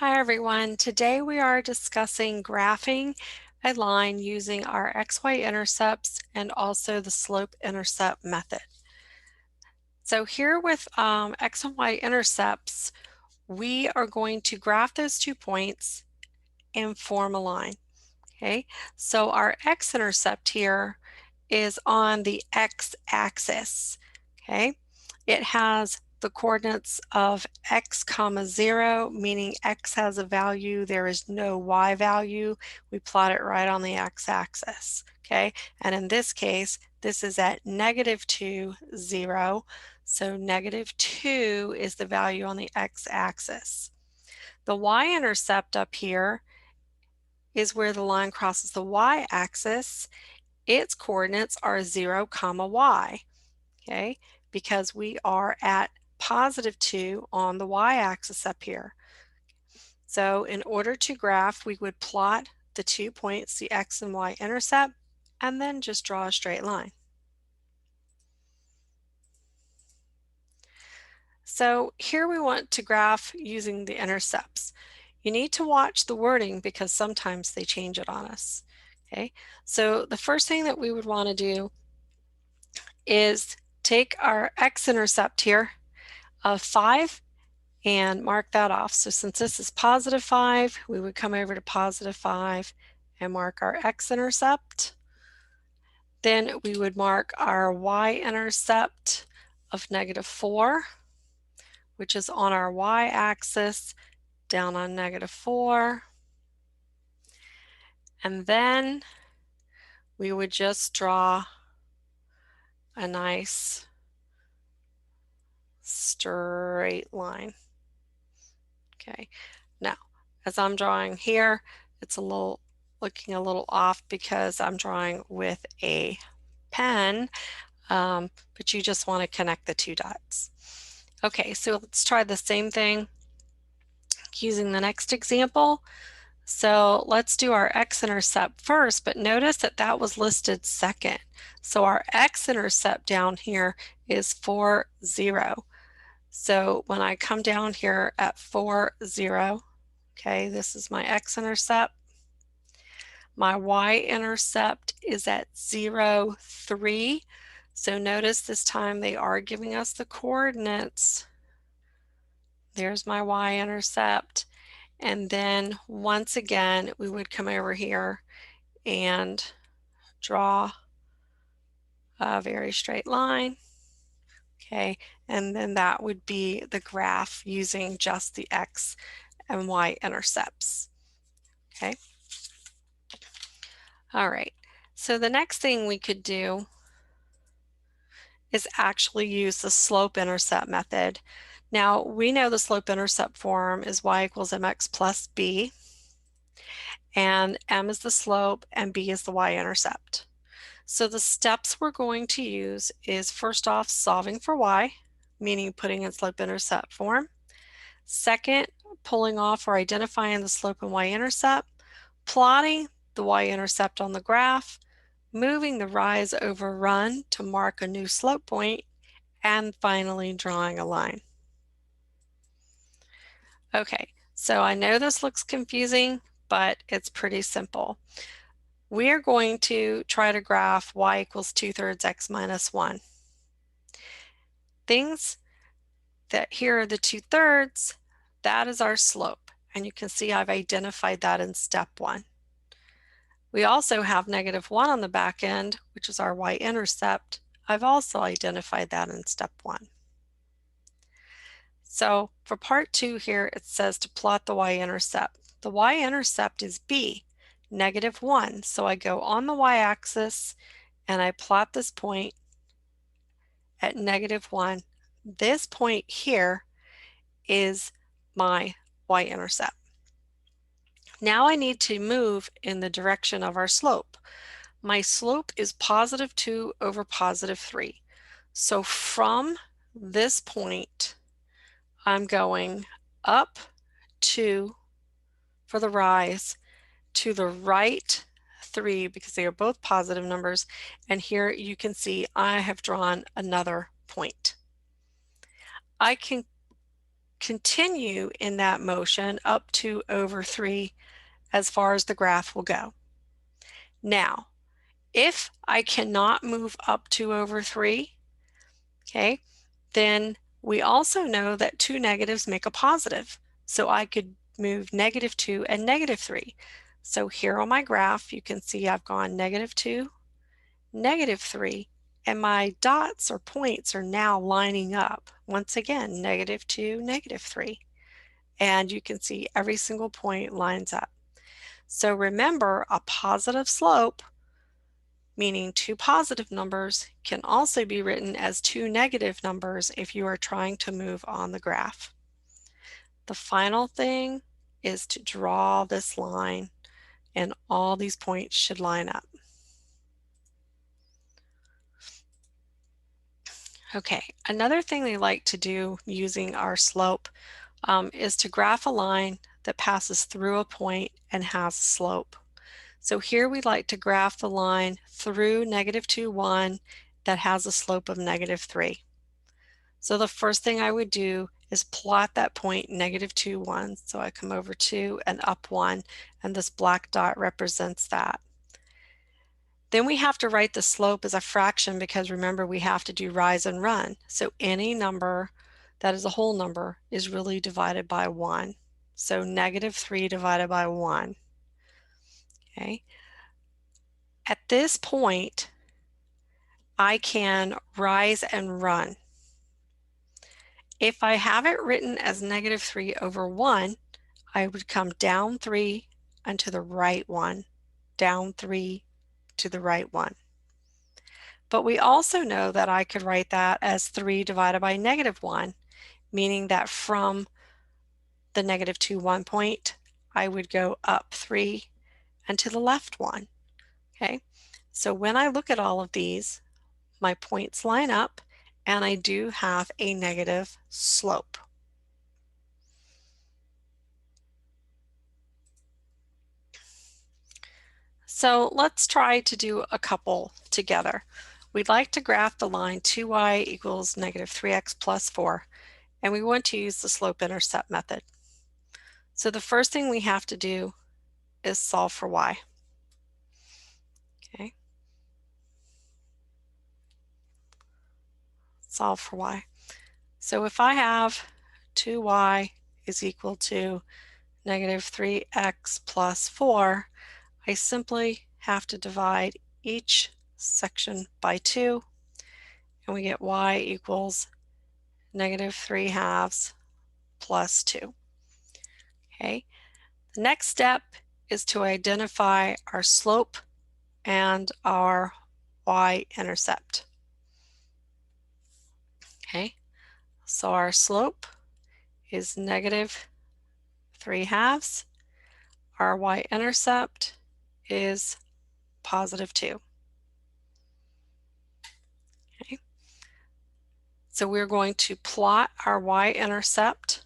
Hi everyone. Today we are discussing graphing a line using our XY intercepts and also the slope intercept method. So here with X and Y intercepts, we are going to graph those 2 points and form a line. Okay, so our x-intercept here is on the x-axis. Okay, it has the coordinates of x comma 0, meaning x has a value, there is no y value. We plot it right on the x-axis. Okay, and in this case, this is at -2, 0. So -2 is the value on the x-axis. The y-intercept up here is where the line crosses the y-axis. Its coordinates are 0 comma y, okay, because we are at +2 on the y-axis up here. So in order to graph, we would plot the 2 points, the x and y intercept, and then just draw a straight line. So here we want to graph using the intercepts. You need to watch the wording because sometimes they change it on us. Okay, so the first thing that we would want to do is take our x-intercept here of 5 and mark that off. So since this is +5, we would come over to +5 and mark our x-intercept. Then we would mark our y-intercept of -4, which is on our y-axis down on -4. And then we would just draw a nice straight line. Okay, now as I'm drawing here, it's looking a little off because I'm drawing with a pen, but you just want to connect the 2 dots. Okay, so let's try the same thing using the next example. So let's do our x-intercept first, but notice that that was listed second. So our x-intercept down here is 4, 0. So when I come down here at 4, 0, okay, this is my x-intercept. My y-intercept is at 0, 3. So notice this time they are giving us the coordinates. There's my y-intercept. And then once again, we would come over here and draw a very straight line. Okay, and then that would be the graph using just the x and y intercepts. Okay. All right. So the next thing we could do is actually use the slope intercept method. Now we know the slope intercept form is y equals mx plus b, and m is the slope and b is the y-intercept. So the steps we're going to use is first off solving for y, meaning putting in slope intercept form. Second, pulling off or identifying the slope and y-intercept, plotting the y-intercept on the graph, moving the rise over run to mark a new slope point, and finally drawing a line. Okay, so I know this looks confusing, but it's pretty simple. We are going to try to graph y equals 2/3 x minus 1. Things that here are the 2/3, that is our slope. And you can see I've identified that in step 1. We also have -1 on the back end, which is our y-intercept. I've also identified that in step 1. So for part 2 here, it says to plot the y-intercept. The y-intercept is b, -1. So I go on the y-axis and I plot this point at -1. This point here is my y-intercept. Now I need to move in the direction of our slope. My slope is +2 over +3. So from this point, I'm going up 2 for the rise, to the right 3 because they are both positive numbers, and here you can see I have drawn another point. I can continue in that motion up to over 3 as far as the graph will go. Now, if I cannot move up to over 3, okay, then we also know that two negatives make a positive. So I could move -2 and -3. So here on my graph, you can see I've gone -2, -3, and my dots or points are now lining up. Once again, -2, -3. And you can see every single point lines up. So remember, a positive slope, meaning two positive numbers, can also be written as two negative numbers if you are trying to move on the graph. The final thing is to draw this line, and all these points should line up. Okay, another thing they like to do using our slope is to graph a line that passes through a point and has a slope. So here we'd like to graph the line through -2, 1 that has a slope of -3. So the first thing I would do is plot that point -2, 1. So I come over 2 and up 1, and this black dot represents that. Then we have to write the slope as a fraction because remember we have to do rise and run. So any number that is a whole number is really divided by 1. So -3 divided by 1. Okay. At this point, I can rise and run. If I have it written as -3 over 1, I would come down 3 and to the right 1, down 3 to the right 1. But we also know that I could write that as 3 divided by -1, meaning that from the -2, 1 point, I would go up 3 and to the left 1. Okay, so when I look at all of these, my points line up and I do have a negative slope. So let's try to do a couple together. We'd like to graph the line 2y equals -3x plus 4, and we want to use the slope-intercept method. So the first thing we have to do is solve for y. Okay, solve for y. So if I have 2y is equal to -3x plus 4, I simply have to divide each section by 2, and we get y equals -3 halves plus 2. Okay, the next step is to identify our slope and our y-intercept. Okay, so our slope is -3 halves. Our y-intercept is +2. Okay, so we're going to plot our y-intercept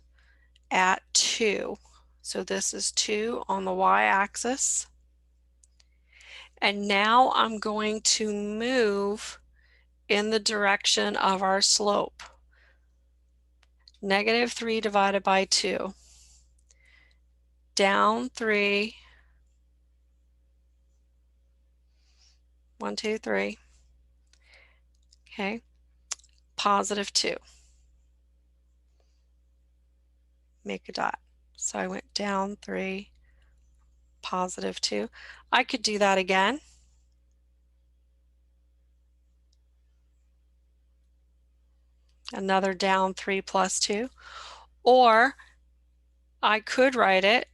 at 2. So this is 2 on the y-axis. And now I'm going to move in the direction of our slope. -3 divided by 2. Down 3. 1, 2, 3. Okay. +2. Make a dot. So I went down 3, +2. I could do that again. Another down 3 plus 2. Or I could write it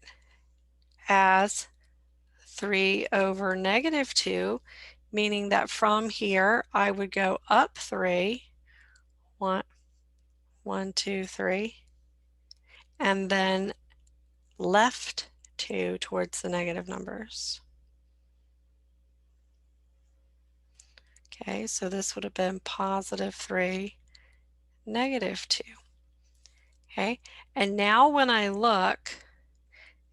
as 3 over -2, meaning that from here I would go up 3, 1, 1, 2, 3, and then left 2 towards the negative numbers. Okay, so this would have been +3, -2. Okay, and now when I look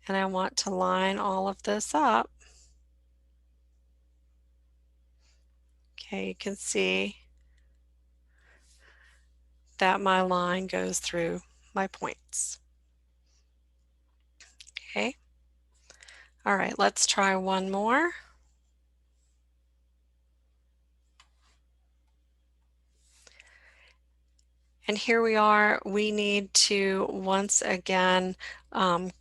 and I want to line all of this up, okay, you can see that my line goes through my points. Okay. All right, let's try one more. And here we are. We need to once again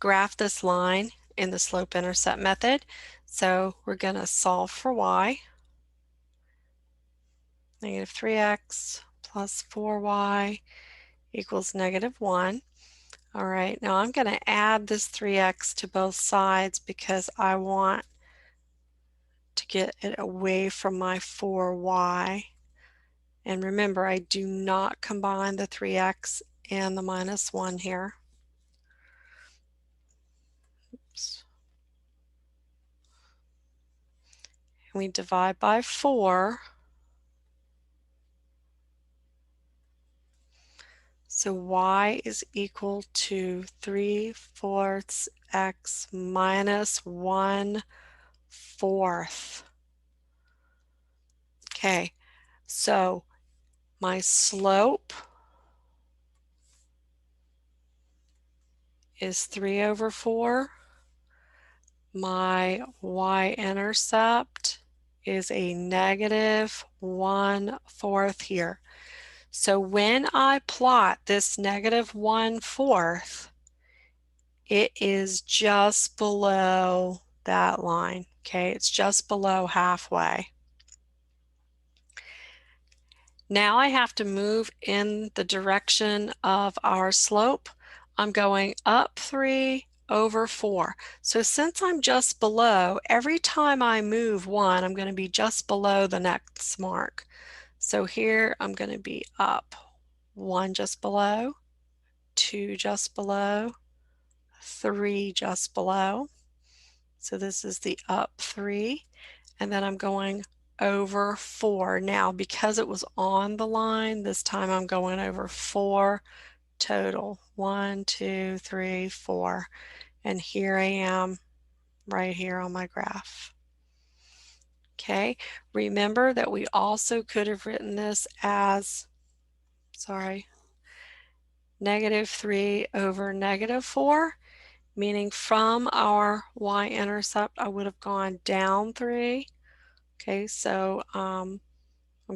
graph this line in the slope-intercept method. So we're going to solve for y. Negative 3x plus 4y equals negative 1. All right, now I'm going to add this 3x to both sides because I want to get it away from my 4y. And remember, I do not combine the 3x and the minus 1 here. Oops. And we divide by 4. So y is equal to 3/4 x minus 1/4. Okay, so my slope is 3/4. My y-intercept is a negative 1/4 here. So when I plot this negative 1/4, it is just below that line. Okay, it's just below halfway. Now I have to move in the direction of our slope. I'm going up 3/4. So since I'm just below, every time I move 1, I'm going to be just below the next mark. So here I'm going to be up 1 just below, 2 just below, 3 just below. So this is the up 3. And then I'm going over 4. Now, because it was on the line, this time I'm going over 4 total. 1, 2, 3, 4. And here I am right here on my graph. Okay, remember that we also could have written this as, negative 3 over negative 4, meaning from our y-intercept, I would have gone down 3. Okay, so I'm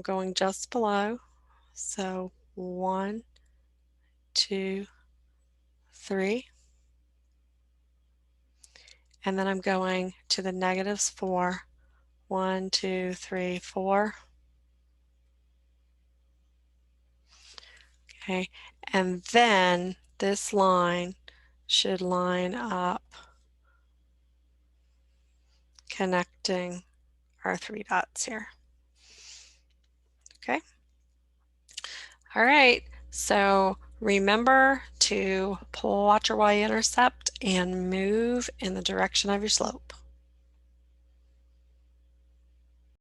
going just below. So 1, 2, 3. And then I'm going to the negatives 4. 1, 2, 3, 4. Okay, and then this line should line up connecting our 3 dots here. Okay. All right, so remember to plot your y-intercept and move in the direction of your slope.